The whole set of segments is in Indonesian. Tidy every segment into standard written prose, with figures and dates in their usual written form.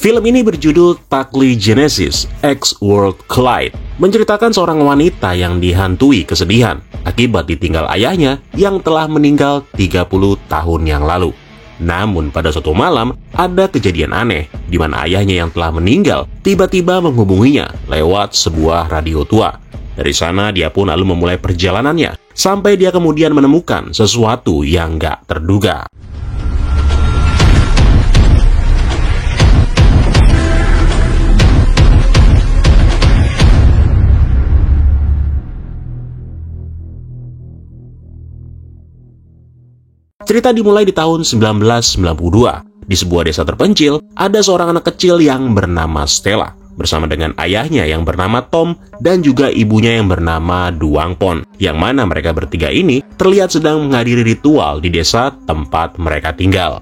Film ini berjudul Tackley Genesis X World Collide, menceritakan seorang wanita yang dihantui kesedihan akibat ditinggal ayahnya yang telah meninggal 30 tahun yang lalu. Namun pada suatu malam, ada kejadian aneh di mana ayahnya yang telah meninggal tiba-tiba menghubunginya lewat sebuah radio tua. Dari sana dia pun lalu memulai perjalanannya, sampai dia kemudian menemukan sesuatu yang gak terduga. Cerita dimulai di tahun 1992. Di sebuah desa terpencil, ada seorang anak kecil yang bernama Stella, bersama dengan ayahnya yang bernama Tom dan juga ibunya yang bernama Duangpon, yang mana mereka bertiga ini terlihat sedang menghadiri ritual di desa tempat mereka tinggal.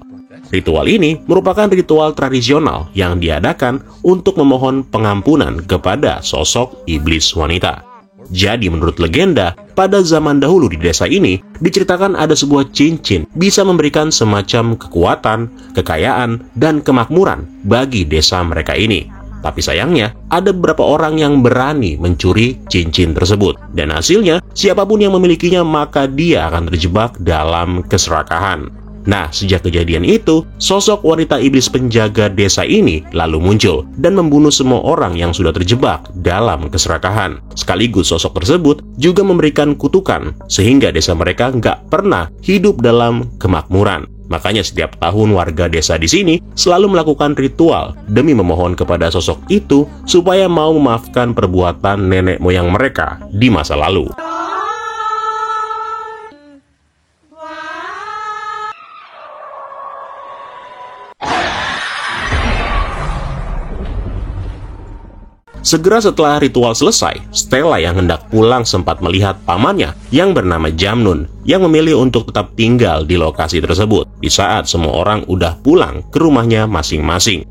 Ritual ini merupakan ritual tradisional yang diadakan untuk memohon pengampunan kepada sosok iblis wanita. Jadi menurut legenda, pada zaman dahulu di desa ini diceritakan ada sebuah cincin bisa memberikan semacam kekuatan, kekayaan, dan kemakmuran bagi desa mereka ini. Tapi sayangnya, ada beberapa orang yang berani mencuri cincin tersebut. Dan hasilnya, siapapun yang memilikinya maka dia akan terjebak dalam keserakahan. Nah, sejak kejadian itu, sosok wanita iblis penjaga desa ini lalu muncul dan membunuh semua orang yang sudah terjebak dalam keserakahan. Sekaligus sosok tersebut juga memberikan kutukan, sehingga desa mereka nggak pernah hidup dalam kemakmuran. Makanya setiap tahun warga desa di sini selalu melakukan ritual demi memohon kepada sosok itu supaya mau memaafkan perbuatan nenek moyang mereka di masa lalu. Segera setelah ritual selesai, Stella yang hendak pulang sempat melihat pamannya yang bernama Jamnun yang memilih untuk tetap tinggal di lokasi tersebut di saat semua orang udah pulang ke rumahnya masing-masing.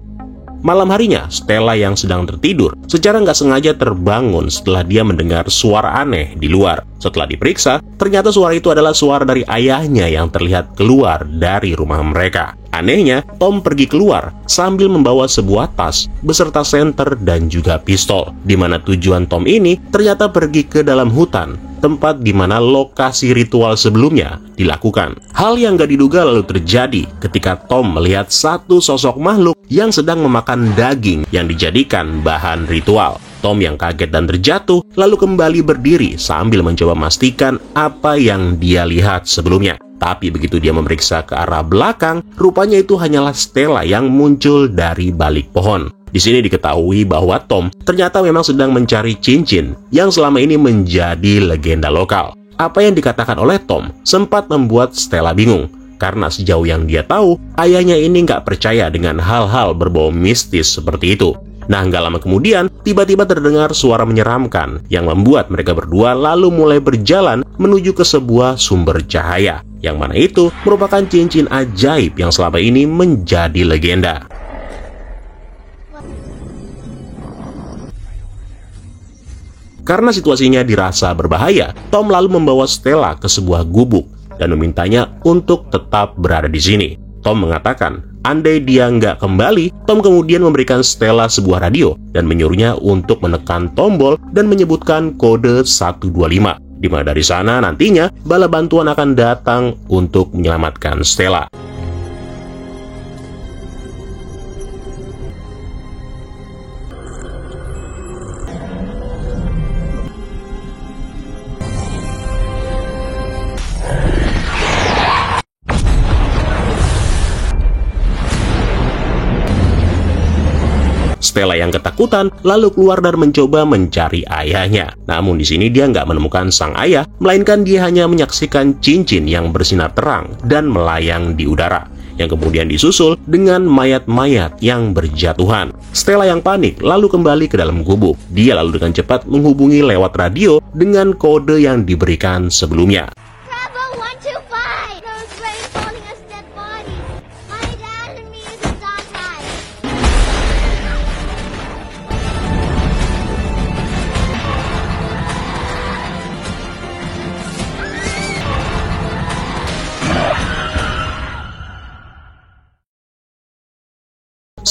Malam harinya, Stella yang sedang tertidur secara nggak sengaja terbangun setelah dia mendengar suara aneh di luar. Setelah diperiksa, ternyata suara itu adalah suara dari ayahnya yang terlihat keluar dari rumah mereka. Anehnya, Tom pergi keluar sambil membawa sebuah tas beserta senter dan juga pistol, di mana tujuan Tom ini ternyata pergi ke dalam hutan, tempat di mana lokasi ritual sebelumnya dilakukan. Hal yang gak diduga lalu terjadi ketika Tom melihat satu sosok makhluk yang sedang memakan daging yang dijadikan bahan ritual. Tom yang kaget dan terjatuh lalu kembali berdiri sambil mencoba memastikan apa yang dia lihat sebelumnya. Tapi begitu dia memeriksa ke arah belakang, rupanya itu hanyalah Stella yang muncul dari balik pohon. Di sini diketahui bahwa Tom ternyata memang sedang mencari cincin yang selama ini menjadi legenda lokal. Apa yang dikatakan oleh Tom sempat membuat Stella bingung, karena sejauh yang dia tahu, ayahnya ini nggak percaya dengan hal-hal berbau mistis seperti itu. Nah, nggak lama kemudian, tiba-tiba terdengar suara menyeramkan yang membuat mereka berdua lalu mulai berjalan menuju ke sebuah sumber cahaya, yang mana itu merupakan cincin ajaib yang selama ini menjadi legenda. Karena situasinya dirasa berbahaya, Tom lalu membawa Stella ke sebuah gubuk dan memintanya untuk tetap berada di sini. Tom mengatakan, andai dia nggak kembali, Tom kemudian memberikan Stella sebuah radio dan menyuruhnya untuk menekan tombol dan menyebutkan kode 125. Di mana dari sana nantinya bala bantuan akan datang untuk menyelamatkan Stella. Stella yang ketakutan lalu keluar dan mencoba mencari ayahnya. Namun di sini dia nggak menemukan sang ayah, melainkan dia hanya menyaksikan cincin yang bersinar terang dan melayang di udara, yang kemudian disusul dengan mayat-mayat yang berjatuhan. Stella yang panik lalu kembali ke dalam gubuk. Dia lalu dengan cepat menghubungi lewat radio dengan kode yang diberikan sebelumnya.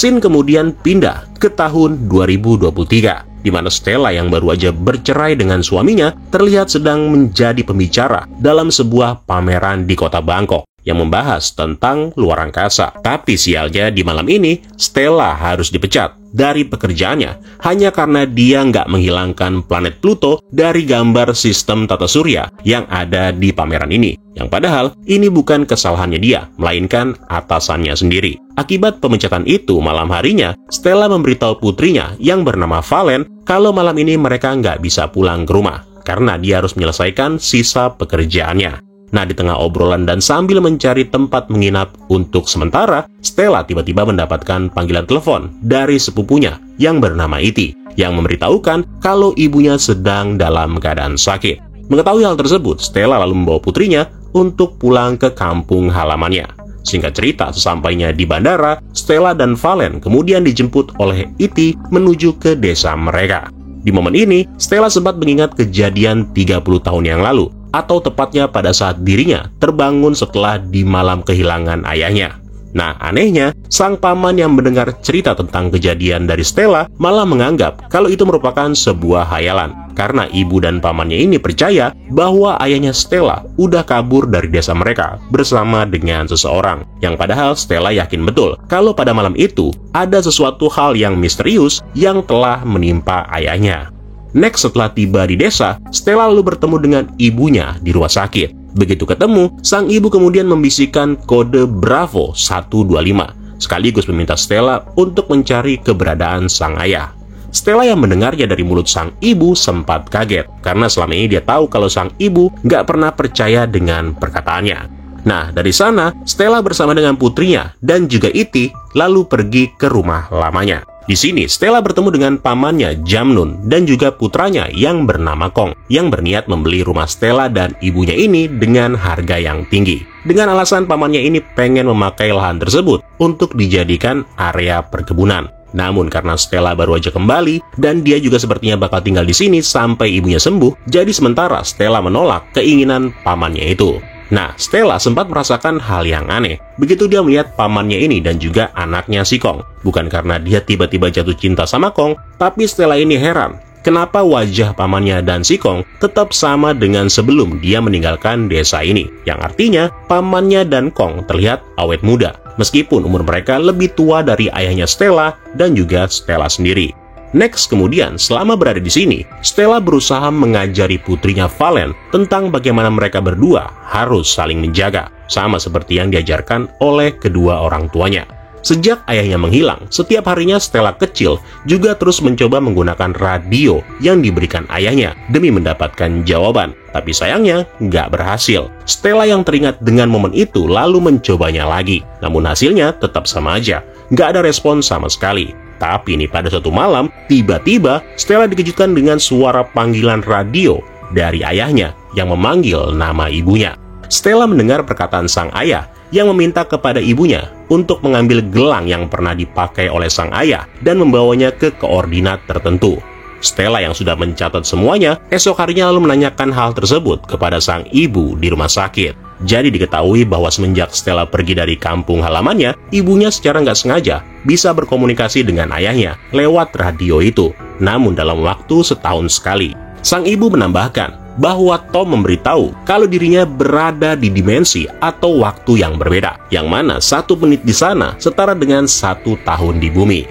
Scene kemudian pindah ke tahun 2023, di mana Stella yang baru aja bercerai dengan suaminya terlihat sedang menjadi pembicara dalam sebuah pameran di kota Bangkok yang membahas tentang luar angkasa. Tapi sialnya di malam ini, Stella harus dipecat dari pekerjaannya hanya karena dia nggak menghilangkan planet Pluto dari gambar sistem tata surya yang ada di pameran ini. Yang padahal ini bukan kesalahannya dia, melainkan atasannya sendiri. Akibat pemecatan itu, malam harinya, Stella memberitahu putrinya yang bernama Valen kalau malam ini mereka nggak bisa pulang ke rumah karena dia harus menyelesaikan sisa pekerjaannya. Nah, di tengah obrolan dan sambil mencari tempat menginap untuk sementara, Stella tiba-tiba mendapatkan panggilan telepon dari sepupunya yang bernama Iti, yang memberitahukan kalau ibunya sedang dalam keadaan sakit. Mengetahui hal tersebut, Stella lalu membawa putrinya untuk pulang ke kampung halamannya. Singkat cerita, sesampainya di bandara, Stella dan Valen kemudian dijemput oleh Iti menuju ke desa mereka. Di momen ini, Stella sempat mengingat kejadian 30 tahun yang lalu, atau tepatnya pada saat dirinya terbangun setelah di malam kehilangan ayahnya. Nah, anehnya, sang paman yang mendengar cerita tentang kejadian dari Stella malah menganggap kalau itu merupakan sebuah hayalan, karena ibu dan pamannya ini percaya bahwa ayahnya Stella udah kabur dari desa mereka bersama dengan seseorang, yang padahal Stella yakin betul kalau pada malam itu ada sesuatu hal yang misterius yang telah menimpa ayahnya. Next, setelah tiba di desa, Stella lalu bertemu dengan ibunya di rumah sakit. Begitu ketemu, sang ibu kemudian membisikkan kode Bravo 125, sekaligus meminta Stella untuk mencari keberadaan sang ayah. Stella yang mendengarnya dari mulut sang ibu sempat kaget, karena selama ini dia tahu kalau sang ibu nggak pernah percaya dengan perkataannya. Nah, dari sana, Stella bersama dengan putrinya dan juga Iti lalu pergi ke rumah lamanya. Di sini, Stella bertemu dengan pamannya Jamnun dan juga putranya yang bernama Kong, yang berniat membeli rumah Stella dan ibunya ini dengan harga yang tinggi. Dengan alasan pamannya ini pengen memakai lahan tersebut untuk dijadikan area perkebunan. Namun karena Stella baru aja kembali dan dia juga sepertinya bakal tinggal di sini sampai ibunya sembuh, jadi sementara Stella menolak keinginan pamannya itu. Nah, Stella sempat merasakan hal yang aneh begitu dia melihat pamannya ini dan juga anaknya si Kong. Bukan karena dia tiba-tiba jatuh cinta sama Kong, tapi Stella ini heran kenapa wajah pamannya dan si Kong tetap sama dengan sebelum dia meninggalkan desa ini. Yang artinya, pamannya dan Kong terlihat awet muda, meskipun umur mereka lebih tua dari ayahnya Stella dan juga Stella sendiri. Next, kemudian selama berada di sini, Stella berusaha mengajari putrinya Valen tentang bagaimana mereka berdua harus saling menjaga, sama seperti yang diajarkan oleh kedua orang tuanya. Sejak ayahnya menghilang, setiap harinya Stella kecil juga terus mencoba menggunakan radio yang diberikan ayahnya demi mendapatkan jawaban. Tapi sayangnya, nggak berhasil. Stella yang teringat dengan momen itu lalu mencobanya lagi. Namun hasilnya tetap sama aja, nggak ada respon sama sekali. Tapi nih pada suatu malam, tiba-tiba Stella dikejutkan dengan suara panggilan radio dari ayahnya yang memanggil nama ibunya. Stella mendengar perkataan sang ayah yang meminta kepada ibunya untuk mengambil gelang yang pernah dipakai oleh sang ayah dan membawanya ke koordinat tertentu. Stella yang sudah mencatat semuanya, esok harinya lalu menanyakan hal tersebut kepada sang ibu di rumah sakit. Jadi diketahui bahwa semenjak Stella pergi dari kampung halamannya, ibunya secara nggak sengaja bisa berkomunikasi dengan ayahnya lewat radio itu, namun dalam waktu setahun sekali. Sang ibu menambahkan bahwa Tom memberitahu kalau dirinya berada di dimensi atau waktu yang berbeda, yang mana 1 menit di sana setara dengan 1 tahun di bumi.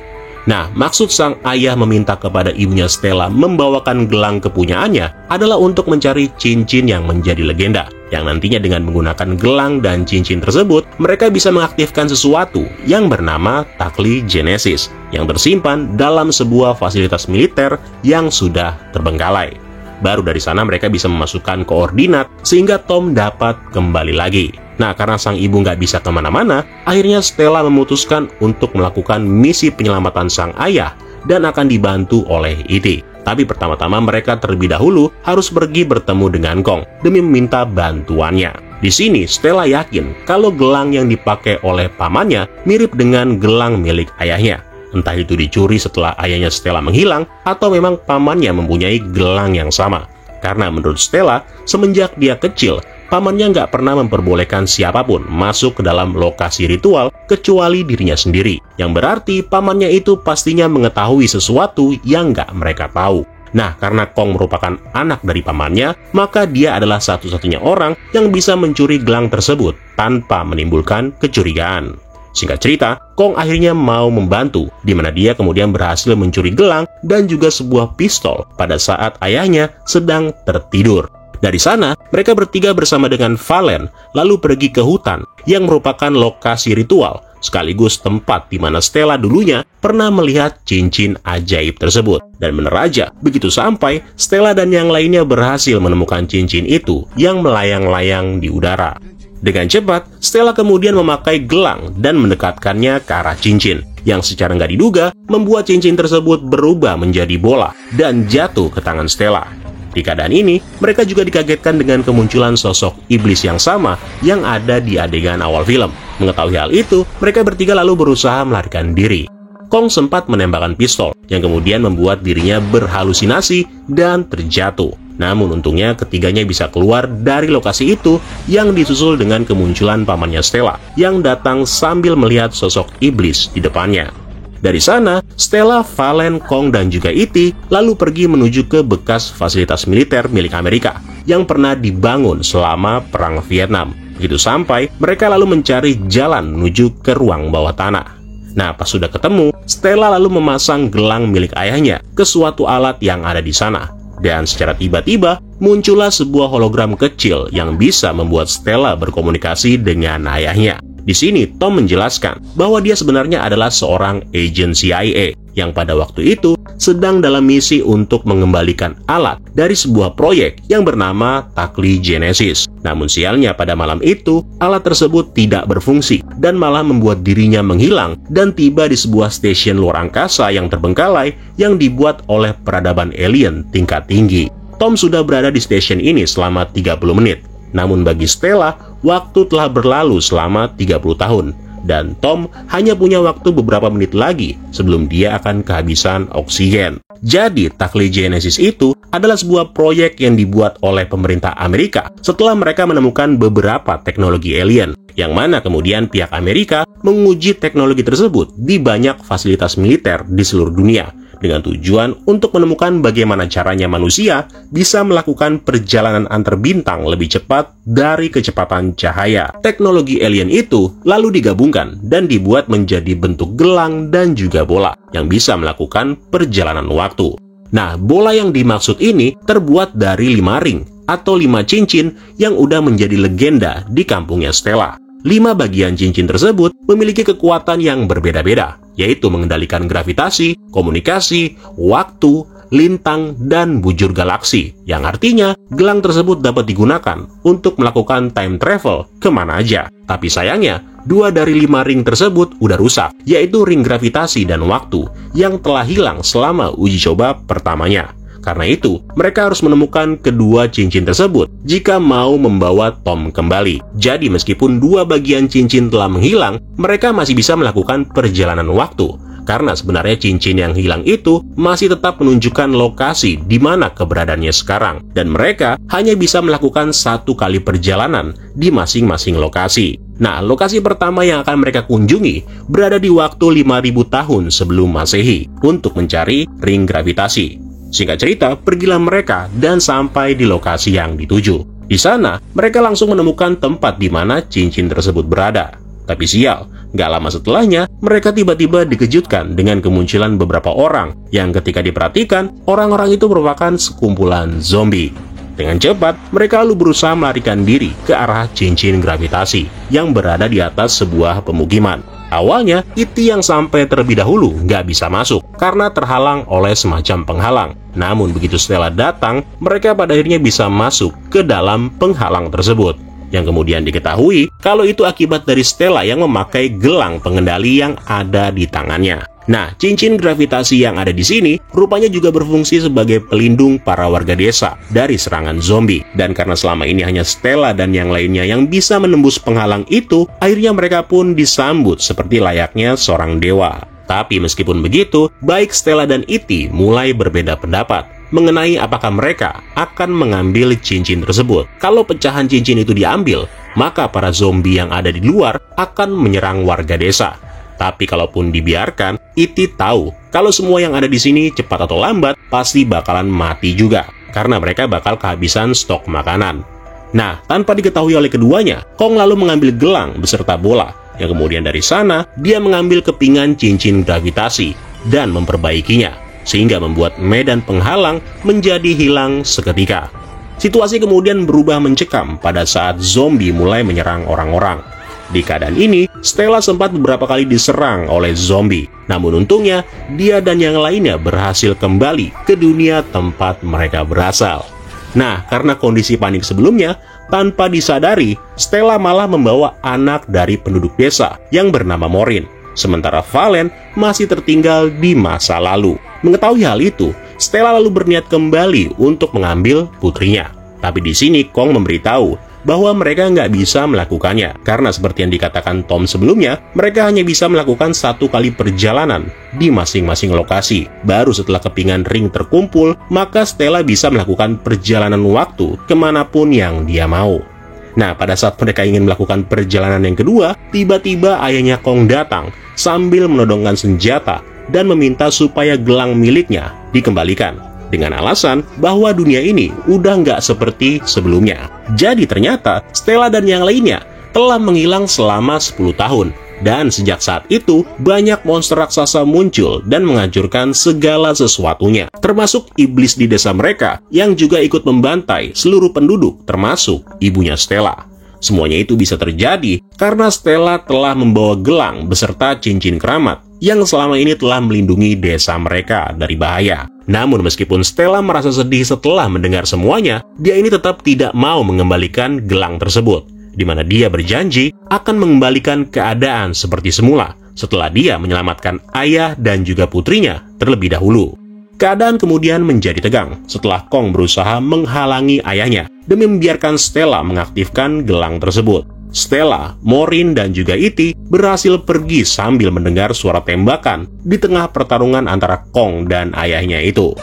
Nah, maksud sang ayah meminta kepada ibunya Stella membawakan gelang kepunyaannya adalah untuk mencari cincin yang menjadi legenda, yang nantinya dengan menggunakan gelang dan cincin tersebut, mereka bisa mengaktifkan sesuatu yang bernama Takli Genesis, yang tersimpan dalam sebuah fasilitas militer yang sudah terbengkalai. Baru dari sana mereka bisa memasukkan koordinat sehingga Tom dapat kembali lagi. Nah, karena sang ibu nggak bisa kemana-mana, akhirnya Stella memutuskan untuk melakukan misi penyelamatan sang ayah dan akan dibantu oleh E.T. Tapi pertama-tama mereka terlebih dahulu harus pergi bertemu dengan Kong demi meminta bantuannya. Di sini Stella yakin kalau gelang yang dipakai oleh pamannya mirip dengan gelang milik ayahnya. Entah itu dicuri setelah ayahnya Stella menghilang atau memang pamannya mempunyai gelang yang sama. Karena menurut Stella, semenjak dia kecil, pamannya nggak pernah memperbolehkan siapapun masuk ke dalam lokasi ritual kecuali dirinya sendiri. Yang berarti pamannya itu pastinya mengetahui sesuatu yang nggak mereka tahu. Nah, karena Kong merupakan anak dari pamannya, maka dia adalah satu-satunya orang yang bisa mencuri gelang tersebut tanpa menimbulkan kecurigaan. Singkat cerita, Kong akhirnya mau membantu, di mana dia kemudian berhasil mencuri gelang dan juga sebuah pistol pada saat ayahnya sedang tertidur. Dari sana, mereka bertiga bersama dengan Valen lalu pergi ke hutan yang merupakan lokasi ritual, sekaligus tempat di mana Stella dulunya pernah melihat cincin ajaib tersebut. Dan bener aja, begitu sampai, Stella dan yang lainnya berhasil menemukan cincin itu yang melayang-layang di udara. Dengan cepat, Stella kemudian memakai gelang dan mendekatkannya ke arah cincin, yang secara nggak diduga membuat cincin tersebut berubah menjadi bola dan jatuh ke tangan Stella. Di keadaan ini, mereka juga dikagetkan dengan kemunculan sosok iblis yang sama yang ada di adegan awal film. Mengetahui hal itu, mereka bertiga lalu berusaha melarikan diri. Kong sempat menembakkan pistol, yang kemudian membuat dirinya berhalusinasi dan terjatuh. Namun untungnya ketiganya bisa keluar dari lokasi itu yang disusul dengan kemunculan pamannya Stella yang datang sambil melihat sosok iblis di depannya. Dari sana, Stella, Valen, Kong, dan juga E.T. lalu pergi menuju ke bekas fasilitas militer milik Amerika yang pernah dibangun selama Perang Vietnam. Begitu sampai, mereka lalu mencari jalan menuju ke ruang bawah tanah. Nah, pas sudah ketemu, Stella lalu memasang gelang milik ayahnya ke suatu alat yang ada di sana. Dan secara tiba-tiba, muncullah sebuah hologram kecil yang bisa membuat Stella berkomunikasi dengan ayahnya. Di sini, Tom menjelaskan bahwa dia sebenarnya adalah seorang agen CIA yang pada waktu itu sedang dalam misi untuk mengembalikan alat dari sebuah proyek yang bernama Takli Genesis. Namun sialnya pada malam itu, alat tersebut tidak berfungsi dan malah membuat dirinya menghilang dan tiba di sebuah stasiun luar angkasa yang terbengkalai yang dibuat oleh peradaban alien tingkat tinggi. Tom sudah berada di stasiun ini selama 30 menit. Namun bagi Stella, waktu telah berlalu selama 30 tahun. Dan Tom hanya punya waktu beberapa menit lagi sebelum dia akan kehabisan oksigen. Jadi, Takli Genesis itu adalah sebuah proyek yang dibuat oleh pemerintah Amerika setelah mereka menemukan beberapa teknologi alien, yang mana kemudian pihak Amerika menguji teknologi tersebut di banyak fasilitas militer di seluruh dunia, dengan tujuan untuk menemukan bagaimana caranya manusia bisa melakukan perjalanan antar bintang lebih cepat dari kecepatan cahaya. Teknologi alien itu lalu digabungkan dan dibuat menjadi bentuk gelang dan juga bola yang bisa melakukan perjalanan waktu. Nah, bola yang dimaksud ini terbuat dari 5 ring atau 5 cincin yang udah menjadi legenda di kampungnya Stella. 5 bagian cincin tersebut memiliki kekuatan yang berbeda-beda, yaitu mengendalikan gravitasi, komunikasi, waktu, lintang, dan bujur galaksi, yang artinya gelang tersebut dapat digunakan untuk melakukan time travel kemana aja. Tapi sayangnya, 2 dari 5 ring tersebut udah rusak, yaitu ring gravitasi dan waktu yang telah hilang selama uji coba pertamanya. Karena itu, mereka harus menemukan kedua cincin tersebut jika mau membawa Tom kembali. Jadi meskipun 2 bagian cincin telah menghilang, mereka masih bisa melakukan perjalanan waktu. Karena sebenarnya cincin yang hilang itu masih tetap menunjukkan lokasi di mana keberadaannya sekarang. Dan mereka hanya bisa melakukan 1 kali perjalanan di masing-masing lokasi. Nah, lokasi pertama yang akan mereka kunjungi berada di waktu 5.000 tahun sebelum Masehi untuk mencari ring gravitasi. Singkat cerita, pergilah mereka dan sampai di lokasi yang dituju. Di sana, mereka langsung menemukan tempat di mana cincin tersebut berada. Tapi sial, nggak lama setelahnya, mereka tiba-tiba dikejutkan dengan kemunculan beberapa orang yang ketika diperhatikan, orang-orang itu merupakan sekumpulan zombie. Dengan cepat, mereka lalu berusaha melarikan diri ke arah cincin gravitasi yang berada di atas sebuah pemukiman. Awalnya, E.T. yang sampai terlebih dahulu nggak bisa masuk karena terhalang oleh semacam penghalang. Namun begitu Stella datang, mereka pada akhirnya bisa masuk ke dalam penghalang tersebut. Yang kemudian diketahui kalau itu akibat dari Stella yang memakai gelang pengendali yang ada di tangannya. Nah, cincin gravitasi yang ada di sini rupanya juga berfungsi sebagai pelindung para warga desa dari serangan zombie. Dan karena selama ini hanya Stella dan yang lainnya yang bisa menembus penghalang itu, akhirnya mereka pun disambut seperti layaknya seorang dewa. Tapi meskipun begitu, baik Stella dan E.T. mulai berbeda pendapat. mengenai apakah mereka akan mengambil cincin tersebut. Kalau pecahan cincin itu diambil, maka para zombie yang ada di luar akan menyerang warga desa. Tapi kalaupun dibiarkan, E.T. tahu kalau semua yang ada di sini cepat atau lambat pasti bakalan mati juga, karena mereka bakal kehabisan stok makanan. Nah, tanpa diketahui oleh keduanya, Kong lalu mengambil gelang beserta bola, yang kemudian dari sana dia mengambil kepingan cincin gravitasi dan memperbaikinya, sehingga membuat medan penghalang menjadi hilang seketika. Situasi kemudian berubah mencekam pada saat zombie mulai menyerang orang-orang. Di keadaan ini, Stella sempat beberapa kali diserang oleh zombie. Namun untungnya, dia dan yang lainnya berhasil kembali ke dunia tempat mereka berasal. Nah, karena kondisi panik sebelumnya, tanpa disadari, Stella malah membawa anak dari penduduk desa yang bernama Maureen. Sementara Valen masih tertinggal di masa lalu. Mengetahui hal itu, Stella lalu berniat kembali untuk mengambil putrinya. Tapi di sini Kong memberitahu bahwa mereka nggak bisa melakukannya, karena seperti yang dikatakan Tom sebelumnya, mereka hanya bisa melakukan 1 kali perjalanan di masing-masing lokasi. Baru setelah kepingan ring terkumpul, maka Stella bisa melakukan perjalanan waktu kemanapun yang dia mau. Nah, pada saat mereka ingin melakukan perjalanan yang kedua, tiba-tiba ayahnya Kong datang sambil menodongkan senjata dan meminta supaya gelang miliknya dikembalikan, dengan alasan bahwa dunia ini udah nggak seperti sebelumnya. Jadi ternyata Stella dan yang lainnya telah menghilang selama 10 tahun. Dan sejak saat itu, banyak monster raksasa muncul dan menghancurkan segala sesuatunya, termasuk iblis di desa mereka yang juga ikut membantai seluruh penduduk, termasuk ibunya Stella. Semuanya itu bisa terjadi karena Stella telah membawa gelang beserta cincin keramat yang selama ini telah melindungi desa mereka dari bahaya. Namun meskipun Stella merasa sedih setelah mendengar semuanya, dia ini tetap tidak mau mengembalikan gelang tersebut, di mana dia berjanji akan mengembalikan keadaan seperti semula setelah dia menyelamatkan ayah dan juga putrinya terlebih dahulu. Keadaan kemudian menjadi tegang setelah Kong berusaha menghalangi ayahnya demi membiarkan Stella mengaktifkan gelang tersebut. Stella, Maureen, dan juga E.T. berhasil pergi sambil mendengar suara tembakan di tengah pertarungan antara Kong dan ayahnya itu.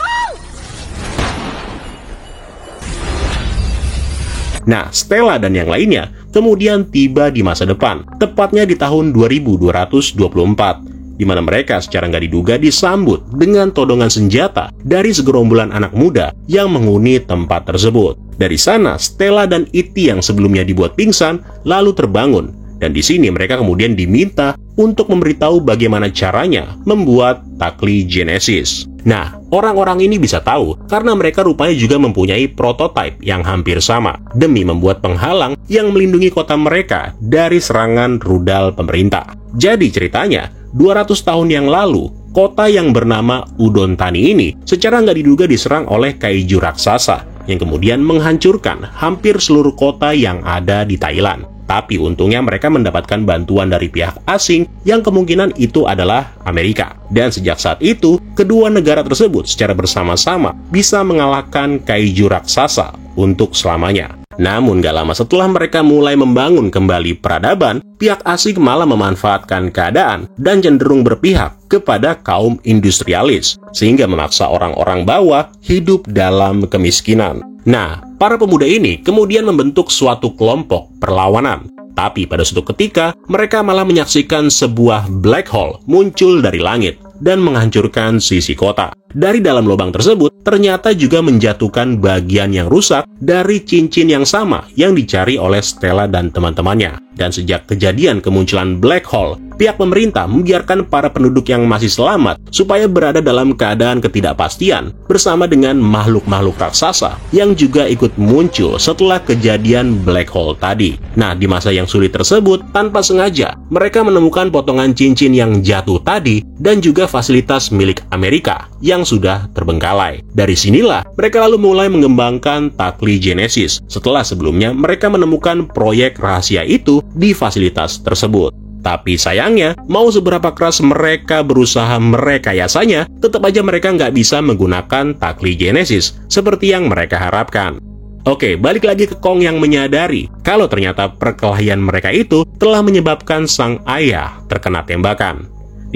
Nah, Stella dan yang lainnya kemudian tiba di masa depan, tepatnya di tahun 2224. Di mana mereka secara nggak diduga disambut dengan todongan senjata dari segerombolan anak muda yang menghuni tempat tersebut. Dari sana, Stella dan E.T. yang sebelumnya dibuat pingsan lalu terbangun, dan di sini mereka kemudian diminta untuk memberitahu bagaimana caranya membuat Takli Genesis. Nah, orang-orang ini bisa tahu karena mereka rupanya juga mempunyai prototipe yang hampir sama demi membuat penghalang yang melindungi kota mereka dari serangan rudal pemerintah. Jadi ceritanya, 200 tahun yang lalu, kota yang bernama Udon Thani ini secara nggak diduga diserang oleh kaiju raksasa yang kemudian menghancurkan hampir seluruh kota yang ada di Thailand. Tapi untungnya mereka mendapatkan bantuan dari pihak asing yang kemungkinan itu adalah Amerika. Dan sejak saat itu, kedua negara tersebut secara bersama-sama bisa mengalahkan kaiju raksasa untuk selamanya. Namun gak lama setelah mereka mulai membangun kembali peradaban, pihak asing malah memanfaatkan keadaan dan cenderung berpihak kepada kaum industrialis, sehingga memaksa orang-orang bawah hidup dalam kemiskinan. Nah, para pemuda ini kemudian membentuk suatu kelompok perlawanan. Tapi pada suatu ketika, mereka malah menyaksikan sebuah black hole muncul dari langit dan menghancurkan sisi kota. Dari dalam lubang tersebut, ternyata juga menjatuhkan bagian yang rusak dari cincin yang sama yang dicari oleh Stella dan teman-temannya. Dan sejak kejadian kemunculan black hole, pihak pemerintah membiarkan para penduduk yang masih selamat supaya berada dalam keadaan ketidakpastian bersama dengan makhluk-makhluk raksasa yang juga ikut muncul setelah kejadian black hole tadi. Nah, di masa yang sulit tersebut, tanpa sengaja, mereka menemukan potongan cincin yang jatuh tadi dan juga fasilitas milik Amerika yang sudah terbengkalai. Dari sinilah, mereka lalu mulai mengembangkan Takli Genesis setelah sebelumnya mereka menemukan proyek rahasia itu di fasilitas tersebut. Tapi sayangnya, mau seberapa keras mereka berusaha merekayasanya, tetap aja mereka nggak bisa menggunakan Takli Genesis seperti yang mereka harapkan. Oke, balik lagi ke Kong yang menyadari kalau ternyata perkelahian mereka itu telah menyebabkan sang ayah terkena tembakan.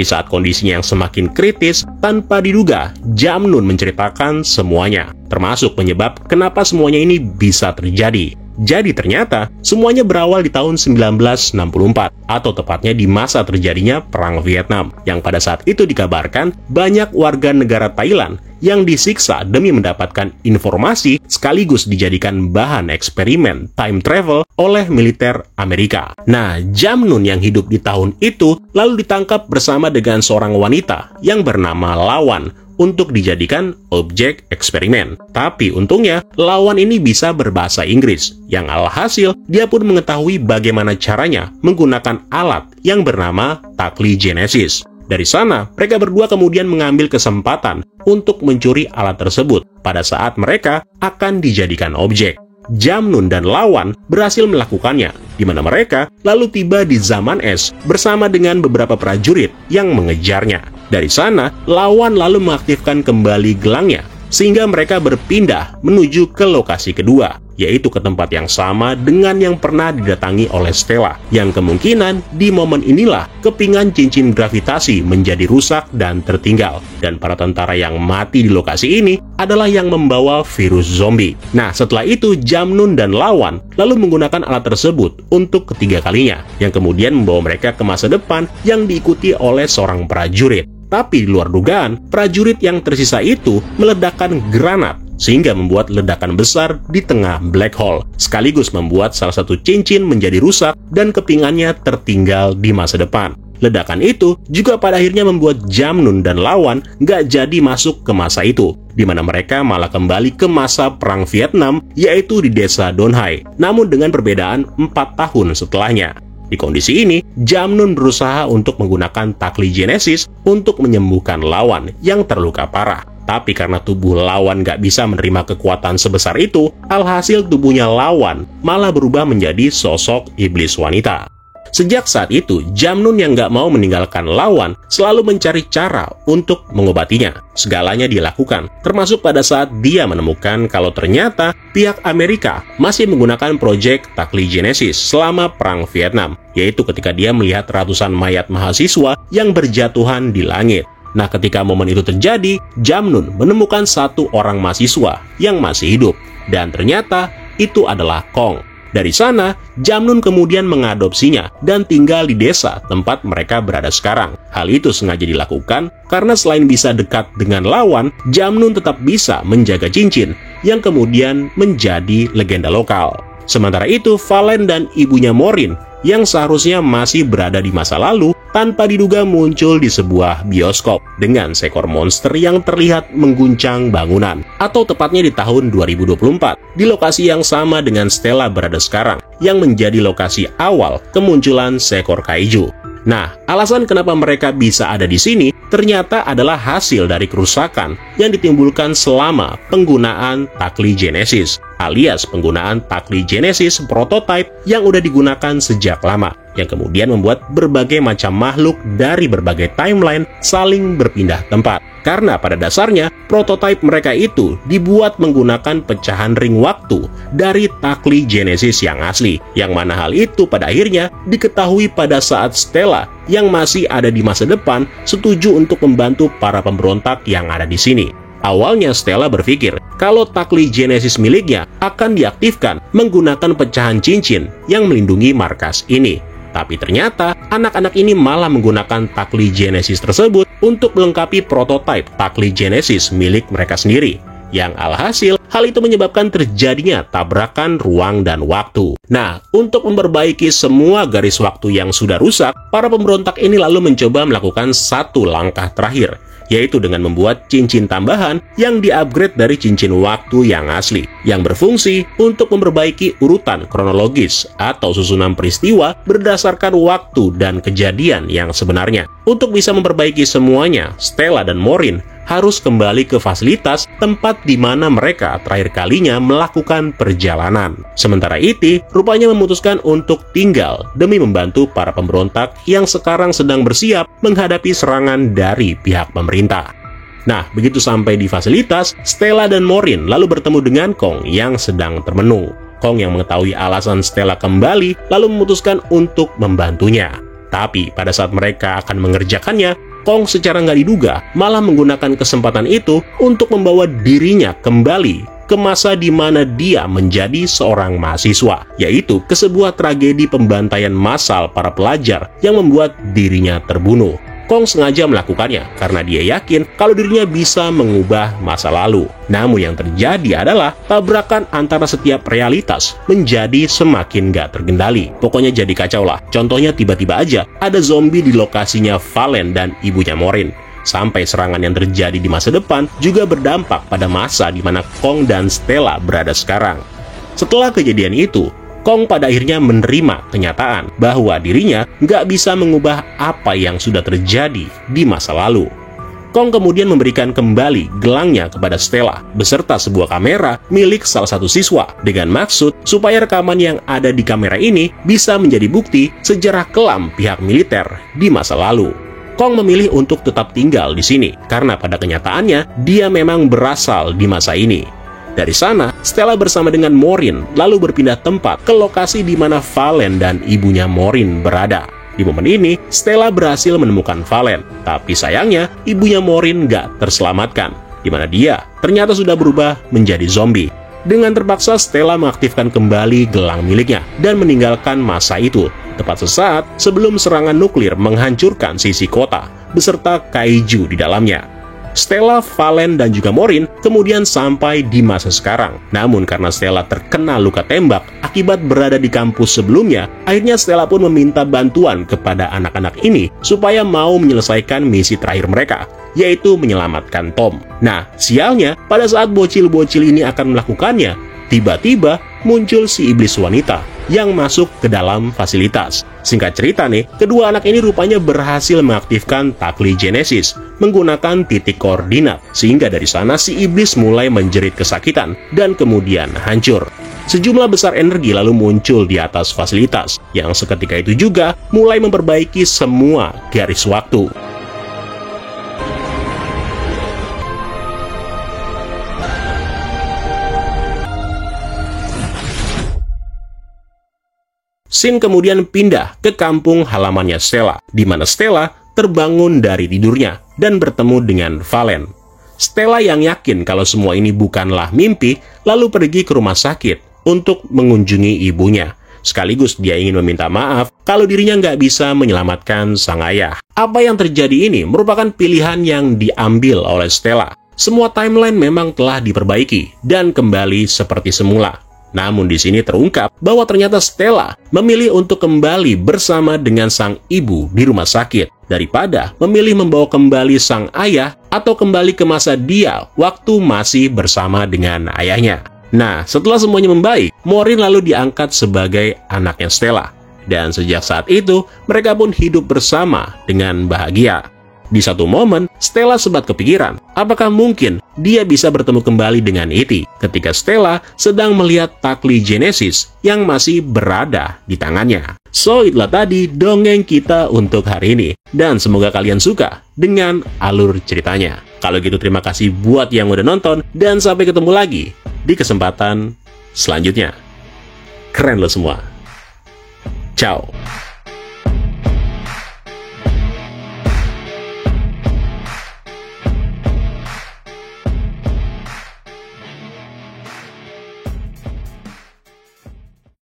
Di saat kondisinya yang semakin kritis, tanpa diduga, Jamnun menceritakan semuanya, termasuk penyebab kenapa semuanya ini bisa terjadi. Jadi ternyata semuanya berawal di tahun 1964, atau tepatnya di masa terjadinya Perang Vietnam, yang pada saat itu dikabarkan banyak warga negara Thailand yang disiksa demi mendapatkan informasi sekaligus dijadikan bahan eksperimen time travel oleh militer Amerika. Nah, Jamnun yang hidup di tahun itu lalu ditangkap bersama dengan seorang wanita yang bernama Lawan untuk dijadikan objek eksperimen. Tapi untungnya, Lawan ini bisa berbahasa Inggris, yang alhasil dia pun mengetahui bagaimana caranya menggunakan alat yang bernama Takligenesis. Dari sana, mereka berdua kemudian mengambil kesempatan untuk mencuri alat tersebut pada saat mereka akan dijadikan objek. Jamnun dan Lawan berhasil melakukannya, di mana mereka lalu tiba di zaman es bersama dengan beberapa prajurit yang mengejarnya. Dari sana, Lawan lalu mengaktifkan kembali gelangnya, sehingga mereka berpindah menuju ke lokasi kedua, yaitu ke tempat yang sama dengan yang pernah didatangi oleh Stella, yang kemungkinan di momen inilah kepingan cincin gravitasi menjadi rusak dan tertinggal, dan para tentara yang mati di lokasi ini adalah yang membawa virus zombie. Nah, setelah itu Jamnun dan Lawan lalu menggunakan alat tersebut untuk ketiga kalinya, yang kemudian membawa mereka ke masa depan yang diikuti oleh seorang prajurit. Tapi di luar dugaan, prajurit yang tersisa itu meledakkan granat sehingga membuat ledakan besar di tengah black hole, sekaligus membuat salah satu cincin menjadi rusak dan kepingannya tertinggal di masa depan. Ledakan itu juga pada akhirnya membuat Jamnun dan Lawan nggak jadi masuk ke masa itu, di mana mereka malah kembali ke masa Perang Vietnam, yaitu di desa Don Hai, namun dengan perbedaan 4 tahun setelahnya. Di kondisi ini, Jamnun berusaha untuk menggunakan Takligenesis untuk menyembuhkan Lawan yang terluka parah. Tapi karena tubuh Lawan nggak bisa menerima kekuatan sebesar itu, alhasil tubuhnya Lawan malah berubah menjadi sosok iblis wanita. Sejak saat itu, Jamnun yang nggak mau meninggalkan Lawan selalu mencari cara untuk mengobatinya. Segalanya dia lakukan, termasuk pada saat dia menemukan kalau ternyata pihak Amerika masih menggunakan proyek Takligenesis selama Perang Vietnam, yaitu ketika dia melihat ratusan mayat mahasiswa yang berjatuhan di langit. Nah, ketika momen itu terjadi, Jamnun menemukan satu orang mahasiswa yang masih hidup, dan ternyata itu adalah Kong. Dari sana, Jamnun kemudian mengadopsinya dan tinggal di desa tempat mereka berada sekarang. Hal itu sengaja dilakukan karena selain bisa dekat dengan Lawan, Jamnun tetap bisa menjaga cincin yang kemudian menjadi legenda lokal. Sementara itu, Valen dan ibunya Morin yang seharusnya masih berada di masa lalu, tanpa diduga muncul di sebuah bioskop dengan seekor monster yang terlihat mengguncang bangunan, atau tepatnya di tahun 2024, di lokasi yang sama dengan Stella berada sekarang, yang menjadi lokasi awal kemunculan seekor kaiju. Nah, alasan kenapa mereka bisa ada di sini ternyata adalah hasil dari kerusakan yang ditimbulkan selama penggunaan Takligenesis, alias penggunaan Takligenesis prototype yang udah digunakan sejak lama, yang kemudian membuat berbagai macam makhluk dari berbagai timeline saling berpindah tempat. Karena pada dasarnya, prototipe mereka itu dibuat menggunakan pecahan ring waktu dari Takligenesis yang asli, yang mana hal itu pada akhirnya diketahui pada saat Stella yang masih ada di masa depan setuju untuk membantu para pemberontak yang ada di sini. Awalnya Stella berpikir kalau Takligenesis miliknya akan diaktifkan menggunakan pecahan cincin yang melindungi markas ini. Tapi ternyata anak-anak ini malah menggunakan Takligenesis tersebut untuk melengkapi prototipe Takligenesis milik mereka sendiri. Yang alhasil, hal itu menyebabkan terjadinya tabrakan ruang dan waktu. Nah, untuk memperbaiki semua garis waktu yang sudah rusak, para pemberontak ini lalu mencoba melakukan satu langkah terakhir, yaitu dengan membuat cincin tambahan yang di-upgrade dari cincin waktu yang asli, yang berfungsi untuk memperbaiki urutan kronologis atau susunan peristiwa berdasarkan waktu dan kejadian yang sebenarnya. Untuk bisa memperbaiki semuanya, Stella dan Morin harus kembali ke fasilitas tempat di mana mereka terakhir kalinya melakukan perjalanan. Sementara itu, rupanya memutuskan untuk tinggal demi membantu para pemberontak yang sekarang sedang bersiap menghadapi serangan dari pihak pemerintah. Nah, begitu sampai di fasilitas, Stella dan Morin lalu bertemu dengan Kong yang sedang termenung. Kong yang mengetahui alasan Stella kembali lalu memutuskan untuk membantunya. Tapi pada saat mereka akan mengerjakannya, Kong secara nggak diduga malah menggunakan kesempatan itu untuk membawa dirinya kembali ke masa di mana dia menjadi seorang mahasiswa, yaitu ke sebuah tragedi pembantaian massal para pelajar yang membuat dirinya terbunuh. Kong sengaja melakukannya karena dia yakin kalau dirinya bisa mengubah masa lalu. Namun yang terjadi adalah tabrakan antara setiap realitas menjadi semakin gak terkendali. Pokoknya jadi kacau lah. Contohnya tiba-tiba aja ada zombie di lokasinya Valen dan ibunya Maureen. Sampai serangan yang terjadi di masa depan juga berdampak pada masa di mana Kong dan Stella berada sekarang. Setelah kejadian itu, Kong pada akhirnya menerima kenyataan bahwa dirinya nggak bisa mengubah apa yang sudah terjadi di masa lalu. Kong kemudian memberikan kembali gelangnya kepada Stella beserta sebuah kamera milik salah satu siswa dengan maksud supaya rekaman yang ada di kamera ini bisa menjadi bukti sejarah kelam pihak militer di masa lalu. Kong memilih untuk tetap tinggal di sini karena pada kenyataannya dia memang berasal di masa ini. Dari sana, Stella bersama dengan Maureen lalu berpindah tempat ke lokasi di mana Valen dan ibunya Maureen berada. Di momen ini, Stella berhasil menemukan Valen, tapi sayangnya ibunya Maureen nggak terselamatkan, di mana dia ternyata sudah berubah menjadi zombie. Dengan terpaksa, Stella mengaktifkan kembali gelang miliknya dan meninggalkan masa itu, tepat sesaat sebelum serangan nuklir menghancurkan sisi kota, beserta kaiju di dalamnya. Stella, Valen, dan juga Maureen kemudian sampai di masa sekarang. Namun karena Stella terkena luka tembak akibat berada di kampus sebelumnya, akhirnya Stella pun meminta bantuan kepada anak-anak ini supaya mau menyelesaikan misi terakhir mereka, yaitu menyelamatkan Tom. Nah, sialnya, pada saat bocil-bocil ini akan melakukannya, tiba-tiba muncul si iblis wanita yang masuk ke dalam fasilitas. Singkat cerita nih, kedua anak ini rupanya berhasil mengaktifkan Takli Genesis menggunakan titik koordinat, sehingga dari sana si iblis mulai menjerit kesakitan dan kemudian hancur. Sejumlah besar energi lalu muncul di atas fasilitas, yang seketika itu juga mulai memperbaiki semua garis waktu. Scene kemudian pindah ke kampung halamannya Stella, di mana Stella terbangun dari tidurnya dan bertemu dengan Valen. Stella yang yakin kalau semua ini bukanlah mimpi, lalu pergi ke rumah sakit untuk mengunjungi ibunya. Sekaligus dia ingin meminta maaf kalau dirinya nggak bisa menyelamatkan sang ayah. Apa yang terjadi ini merupakan pilihan yang diambil oleh Stella. Semua timeline memang telah diperbaiki dan kembali seperti semula. Namun di sini terungkap bahwa ternyata Stella memilih untuk kembali bersama dengan sang ibu di rumah sakit daripada memilih membawa kembali sang ayah atau kembali ke masa dia waktu masih bersama dengan ayahnya. Nah, setelah semuanya membaik, Maureen lalu diangkat sebagai anaknya Stella. Dan sejak saat itu, mereka pun hidup bersama dengan bahagia. Di satu momen, Stella sempat kepikiran, apakah mungkin dia bisa bertemu kembali dengan E.T. ketika Stella sedang melihat Takli Genesis yang masih berada di tangannya. So, itulah tadi dongeng kita untuk hari ini. Dan semoga kalian suka dengan alur ceritanya. Kalau gitu terima kasih buat yang udah nonton, dan sampai ketemu lagi di kesempatan selanjutnya. Keren lo semua. Ciao.